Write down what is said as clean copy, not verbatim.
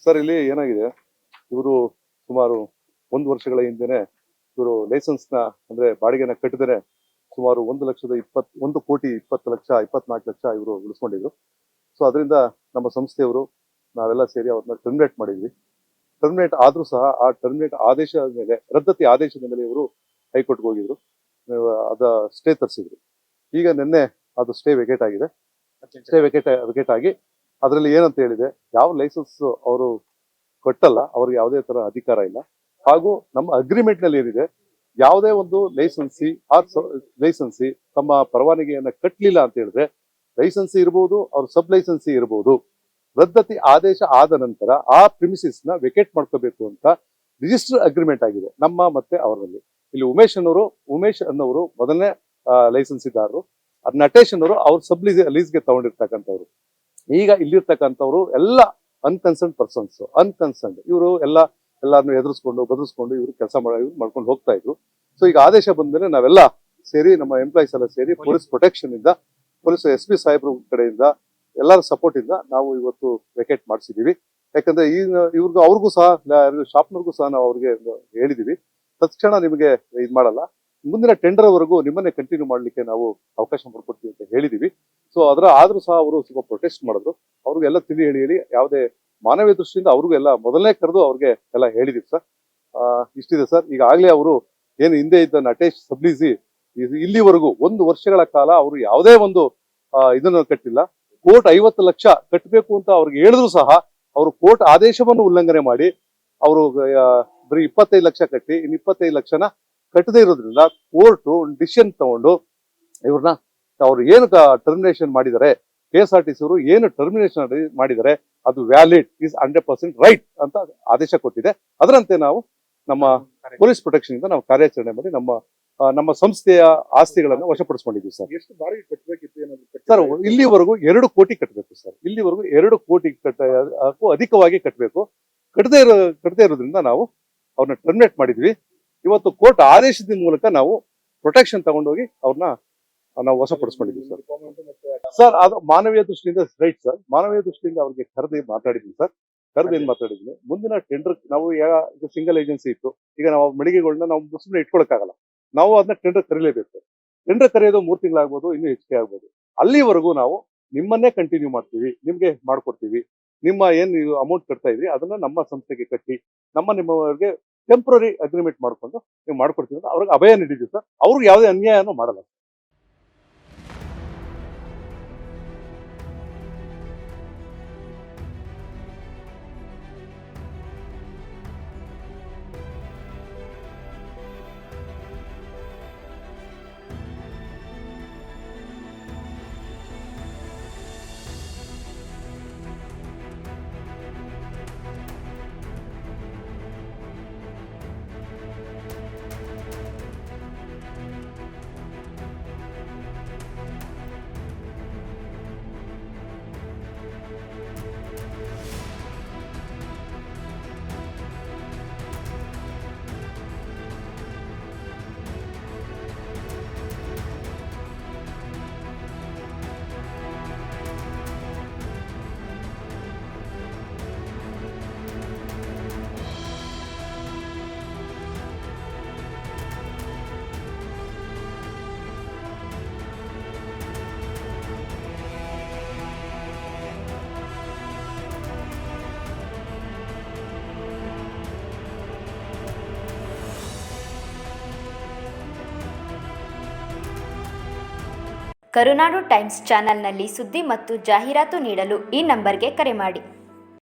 Sir ಇಲ್ಲಿ ಏನಾಗಿದೆ, ಇವರು ಸುಮಾರು 1 ವರ್ಷಗಳ ಹಿಂದೆನೆ ಇವರು ಲೈಸೆನ್ಸ್ನ ಅಂದ್ರೆ ಬಾಡಿಗೆನ ಕಟ್ಟಿದರೆ ಸುಮಾರು 1,20,1,20,20,00,000 24 ಲಕ್ಷ ಇವರು ಉಳಿಸ್ಕೊಂಡಿದ್ರು. ಸೊ ಅದರಿಂದ ನಮ್ಮ ಸಂಸ್ಥೆಯವರು ನಾವೆಲ್ಲ ಸೇರಿ ಅವ್ರನ್ನ ಟರ್ಮಿನೇಟ್ ಮಾಡಿದ್ವಿ. ಟರ್ಮಿನೇಟ್ ಆದ್ರೂ ಸಹ ಆ ಟರ್ಮಿನೇಟ್ ಆದೇಶದ ಮೇಲೆ, ರದ್ದತಿ ಆದೇಶದ ಮೇಲೆ ಇವರು ಹೈಕೋರ್ಟ್ಗೆ ಹೋಗಿದ್ರು, ಅದ ಸ್ಟೇ ತರಿಸಿದ್ರು. ಈಗ ನಿನ್ನೆ ಅದು ಸ್ಟೇ ವೆಕೇಟ್ ಆಗಿದೆ. ಸ್ಟೇ ವೆಕೇಟ್ ಆಗಿ ಅದರಲ್ಲಿ ಏನಂತ ಹೇಳಿದೆ, ಯಾವ ಲೈಸೆನ್ಸ್ ಅವರು ಕೊಟ್ಟಲ್ಲ, ಅವ್ರಿಗೆ ಯಾವುದೇ ತರ ಅಧಿಕಾರ ಇಲ್ಲ. ಹಾಗೂ ನಮ್ಮ ಅಗ್ರಿಮೆಂಟ್ ನಲ್ಲಿ ಏನಿದೆ, ಯಾವುದೇ ಒಂದು ಲೈಸೆನ್ಸಿ ತಮ್ಮ ಪರವಾನಗಿಯನ್ನ ಕಟ್ಟಲಿಲ್ಲ ಅಂತ ಹೇಳಿದ್ರೆ, ಲೈಸೆನ್ಸಿ ಇರಬಹುದು, ಅವ್ರ ಸಬ್ ಲೈಸೆನ್ಸಿ ಇರಬಹುದು, ರದ್ದತಿ ಆದೇಶ ಆದ ನಂತರ ಆ ಪ್ರಿಮಿಸಿಸ್ ನ ವೆಕೇಟ್ ಮಾಡ್ಕೋಬೇಕು ಅಂತ ರಿಜಿಸ್ಟರ್ ಅಗ್ರಿಮೆಂಟ್ ಆಗಿದೆ ನಮ್ಮ ಮತ್ತೆ ಅವರಲ್ಲಿ. ಇಲ್ಲಿ ಉಮೇಶ್ ಅನ್ನೋರು ಮೊದಲನೇ ಲೈಸೆನ್ಸ್ ಇದ್ದಾರು, ನಟೇಶ್ ಅನ್ನೋರು ಅವ್ರ ಸಬ್ ಲೀಸ್ಗೆ ತಗೊಂಡಿರ್ತಕ್ಕಂಥವ್ರು. ಈಗ ಇಲ್ಲಿರ್ತಕ್ಕಂಥವ್ರು ಎಲ್ಲ ಅನ್ಕನ್ಸರ್ನ್ ಪರ್ಸನ್ಸ್, ಇವರು ಎಲ್ಲಾರನ್ನು ಬದರಿಸ್ಕೊಂಡು ಇವರು ಕೆಲಸ ಮಾಡ್ಕೊಂಡು ಹೋಗ್ತಾ ಇದ್ರು. ಸೊ ಈಗ ಆದೇಶ ಬಂದ್ಮೇಲೆ ನಾವೆಲ್ಲ ಸೇರಿ, ನಮ್ಮ ಎಂಪ್ಲಾಯೀಸ್ ಎಲ್ಲ ಸೇರಿ ಪೊಲೀಸ್ ಪ್ರೊಟೆಕ್ಷನ್ ಇಂದ, ಪೊಲೀಸ್ SP ಸಾಹೇಬ್ರ ಕಡೆಯಿಂದ, ಎಲ್ಲರ ಸಪೋರ್ಟ್ ಇಂದ ನಾವು ಇವತ್ತು ವೆಕೇಟ್ ಮಾಡಿಸಿದೀವಿ. ಯಾಕಂದ್ರೆ ಅವ್ರಿಗೂ ಸಹ, ಶಾಪ್ನವ್ರಿಗೂ ಸಹ ನಾವು ಅವ್ರಿಗೆ ಹೇಳಿದೀವಿ, ತಕ್ಷಣ ನಿಮಗೆ ಇದು ಮಾಡಲ್ಲ, ಮುಂದಿನ ಟೆಂಡರ್ ವರೆಗೂ ನಿಮ್ಮನ್ನೇ ಕಂಟಿನ್ಯೂ ಮಾಡ್ಲಿಕ್ಕೆ ನಾವು ಅವಕಾಶ ಮಾಡ್ಕೊಡ್ತೀವಿ ಅಂತ ಹೇಳಿದೀವಿ. ಸೊ ಆದ್ರೂ ಸಹ ಅವರು ಸ್ವಲ್ಪ ಪ್ರೊಟೆಸ್ಟ್ ಮಾಡಿದ್ರು. ಅವ್ರಿಗೆಲ್ಲ ಹೇಳಿ ಯಾವುದೇ ಮಾನವೀಯ ದೃಷ್ಟಿಯಿಂದ ಅವ್ರಿಗೂ ಎಲ್ಲ ಮೊದಲನೇ ಕರೆದು ಅವ್ರಿಗೆ ಎಲ್ಲ ಹೇಳಿದೀವಿ ಸರ್. ಇಷ್ಟಿದೆ ಸರ್. ಈಗಾಗಲೇ ಅವರು ಏನು ಹಿಂದೆ ಇದ್ದ ನಟೇಶ್ ಸಬ್ಲೀಸಿ ಇಲ್ಲಿವರೆಗೂ 1 ವರ್ಷಗಳ ಕಾಲ ಅವರು ಯಾವುದೇ ಒಂದು ಇದನ್ನು ಕಟ್ಟಿಲ್ಲ. ಕೋರ್ಟ್ 50 ಲಕ್ಷ ಕಟ್ಟಬೇಕು ಅಂತ ಅವ್ರಿಗೆ ಹೇಳಿದ್ರು ಸಹ ಅವರು ಕೋರ್ಟ್ ಆದೇಶವನ್ನು ಉಲ್ಲಂಘನೆ ಮಾಡಿ ಅವರು ಬರೀ 25 ಲಕ್ಷ ಕಟ್ಟಿ ಇನ್ನು 25 ಲಕ್ಷನ ಕಟ್ಟದೇ ಇರೋದ್ರಿಂದ ಕೋರ್ಟ್ ಡಿಸಿಷನ್ ತಗೊಂಡು ಇವ್ರನ್ನ ಅವ್ರು ಏನು ಟರ್ಮಿನೇಷನ್ ಮಾಡಿದ್ದಾರೆ, KSRTC ಅವರು ಏನು ಟರ್ಮಿನೇಷನ್ ಮಾಡಿದ್ದಾರೆ ಅದು ವ್ಯಾಲಿಡ್, ಇಸ್ 100% ರೈಟ್ ಅಂತ ಆದೇಶ ಕೊಟ್ಟಿದೆ. ಅದರಂತೆ ನಾವು ನಮ್ಮ ಪೊಲೀಸ್ ಪ್ರೊಟೆಕ್ಷನ್ ಇಂದ ನಾವು ಕಾರ್ಯಾಚರಣೆ ಮಾಡಿ ನಮ್ಮ ಸಂಸ್ಥೆಯ ಆಸ್ತಿಗಳನ್ನು ವಶಪಡಿಸಿಕೊಂಡಿದ್ದೀವಿ ಸರ್. ಎಷ್ಟು ಬಾಡಿಗೆ ಕಟ್ಟಬೇಕಿತ್ತು ಸರ್? ಇಲ್ಲಿವರೆಗೂ 2 ಕೋಟಿ ಕಟ್ಟಬೇಕು ಸರ್. ಇಲ್ಲಿವರೆಗೂ 2 ಕೋಟಿ ಅಧಿಕವಾಗಿ ಕಟ್ಟಬೇಕು. ಕಟ್ಟದೇ ಇರೋದ್ರಿಂದ ನಾವು ಅವ್ರನ್ನ ಟರ್ಮಿನೇಟ್ ಮಾಡಿದ್ವಿ. ಇವತ್ತು ಕೋರ್ಟ್ ಆದೇಶದ ಮೂಲಕ ನಾವು ಪ್ರೊಟೆಕ್ಷನ್ ತಗೊಂಡೋಗಿ ಅವ್ರನ್ನ ನಾವು ವಶಪಡಿಸ್ಕೊಂಡಿದ್ವಿ ಸರ್. ಸರ್ ಅದು ಮಾನವೀಯ ದೃಷ್ಟಿಯಿಂದ ರೈಟ್ ಸರ್. ಮಾನವೀಯ ದೃಷ್ಟಿಯಿಂದ ಅವ್ರಿಗೆ ಕರೆದು ಮಾತಾಡಿದ್ವಿ ಸರ್. ಏನ್ ಮಾತಾಡಿದ್ವಿ, ಮುಂದಿನ ಟೆಂಡರ್ ನಾವು ಈಗ ಸಿಂಗಲ್ ಏಜೆನ್ಸಿ ಇತ್ತು, ಈಗ ನಾವು ಮಳಿಗೆಗಳನ್ನ ನಾವು ಮುಸ್ಲಿಂ ಇಟ್ಕೊಳಕ್ಕಾಗಲ್ಲ, ನಾವು ಅದನ್ನ ಟೆಂಡರ್ ಕರೀಲೇಬೇಕು. ಟೆಂಡರ್ ಕರೆಯೋದು 3 ತಿಂಗಳಾಗ್ಬೋದು, ಇನ್ನೂ ಹೆಚ್ಚಿಗೆ ಆಗ್ಬೋದು. ಅಲ್ಲಿವರೆಗೂ ನಾವು ನಿಮ್ಮನ್ನೇ ಕಂಟಿನ್ಯೂ ಮಾಡ್ತೀವಿ, ನಿಮ್ಗೆ ಮಾಡ್ಕೊಡ್ತೀವಿ. ನಿಮ್ಮ ಏನ್ ನೀವು ಅಮೌಂಟ್ ಕಟ್ತಾ ಇದ್ರಿ ಅದನ್ನ ನಮ್ಮ ಸಂಸ್ಥೆಗೆ ಕಟ್ಟಿ ನಿಮ್ಮವರಿಗೆ ಟೆಂಪ್ರರಿ ಅಗ್ರಿಮೆಂಟ್ ಮಾಡ್ಕೊಂಡು ನೀವು ಮಾಡ್ಕೊಡ್ತೀವಿ ಅಂತ ಅವ್ರಿಗೆ ಅಭಯ ನೀಡಿದ್ವಿ ಸರ್. ಅವ್ರಿಗೆ ಯಾವುದೇ ಅನ್ಯಾಯನೂ ಮಾಡಲ್ಲ. ಕರುನಾಡು ಟೈಮ್ಸ್ ಚಾನೆಲ್ನಲ್ಲಿ ಸುದ್ದಿ ಮತ್ತು ಜಾಹೀರಾತು ನೀಡಲು ಈ ನಂಬರ್ಗೆ ಕರೆ ಮಾಡಿ.